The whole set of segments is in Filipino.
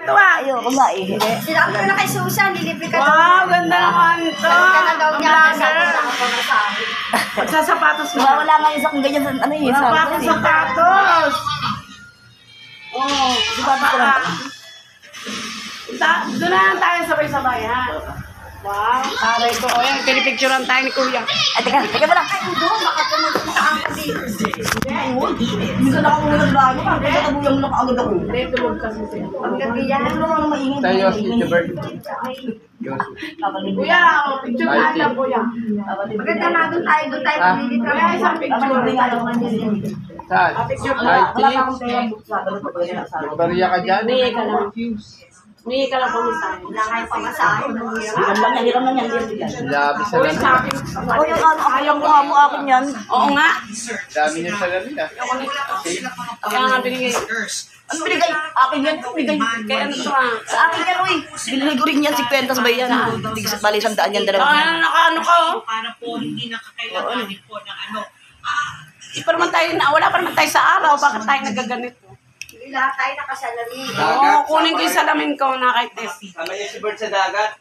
to ah. Ayoko nga eh. Sinabi ko na kay Susan, lilibre ka daw. Wow, ganda naman to. Sabi ka na daw Ang niya. vlogger. Magsasapatos mo. Wala nga isang ganyan sa ano eh. Wala pa akong sapatos. Oo. Sapatos ko lang. Doon na lang tayo sabay-sabay, ha? Wow, taray ko. O yan, pinipicturean tayo ni Kuya. Ay, teka pala. Doon, baka pumunta ang kasi. Minsan ako muna nagbago. Kasi nabuyang na kaagad ako. Hindi, tulog kasi siya. Ang gabi yan. Ano naman maingay? Tayo si Jabert. Kuya, picture na lang, Kuya. Maganda nga doon tayo pumili ka. Kuya, isang picture. Saan? Picture Wala IT? pa akong pera. Sa ganun pa pala sa akin. Bariya ka dyan? Humingi ka lang. Humingi ka lang pumisahin. Wala kayong pamasahe. Hiram lang yan, hiram lang yan. Labi sa Uy, lamin. sa akin. O yung ano, ayaw ko nga mo akin yan. Oo nga. Dami niya sa lamin ah. Kaya nga binigay. Ano binigay? Akin yan. Binigay. Kaya ano to ah. Sa akin yan, uy. Binigay ko rin yan, 50 sa bayan. Bali, 100 yan, Kaya dalawa. ano ka oh. Para po hindi nakakailanganin po ng ano. Di pa naman tayo na, wala pa naman tayo sa araw. Bakit tayo nagaganito? Hindi lahat tayo nakasalamin. Oo, kunin ko yung salamin ko na kay Tess. Tama niya si Bert sa dagat.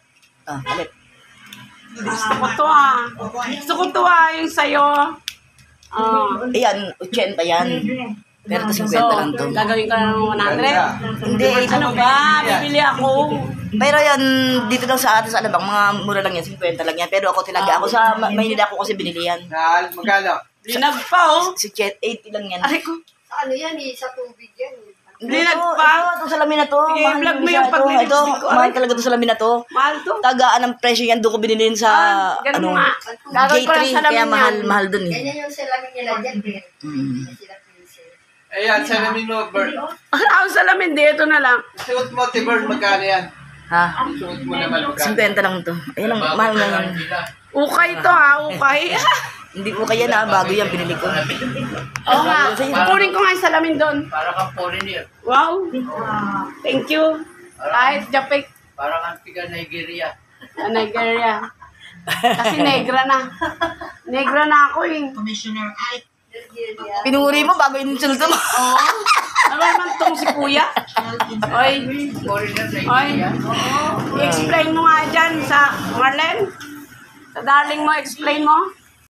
Ah, halit. Gusto ko to ah. Gusto ko to ah, yung sa'yo. Ayan, 80 yan. Pero ito 50 lang to. Gagawin ko ng 100. Hindi, Ano ba? Bibili ako. pero yan, dito lang sa atin sa Alabang, mga mura lang yan, 50 lang yan. Pero ako talaga, ako sa Maynila ako kasi binili yan. Magkano? Linag pa oh. Si Chet, 80 lang yan. Aray ko. Sa ano yan eh, sa tubig yan eh. Linag Ito, pa. Ito, salamin na to. Sige, Mahal vlog mo siya. yung paglilinis Ito, ko. mahal talaga to salamin na to. Mahal to. Tagaan ng presyo yan, doon ko binili sa, Ganun ano, nga. Gagawin ko lang J3, salamin kaya mahal, yan. mahal dun eh. Ganyan yung salamin nila dyan eh. Sila princess. Ayan, sa lamin mo, Bert. Ang salamin dito na lang. Suot mo, ti Bert, magkano yan? Ha? Suot mo naman, magkano? 50 lang to. Ayun lang, mahal na yan. Ukay to ha, ukay. Hindi po kaya na, bago yan, binili ko. Oo nga. Kunin ko nga yung salamin doon. Para kang foreigner. Wow. Thank you. Kahit Japik. Para kang tiga Nigeria. Nigeria. Kasi negra na. Negra na ako eh. Commissioner ay Pinuri mo bago insulto mo. Oo. Ano naman tong si Kuya? Oy. Foreigner Oy. Nigeria. I-explain mo nga dyan sa Marlene. Sa darling mo, explain mo.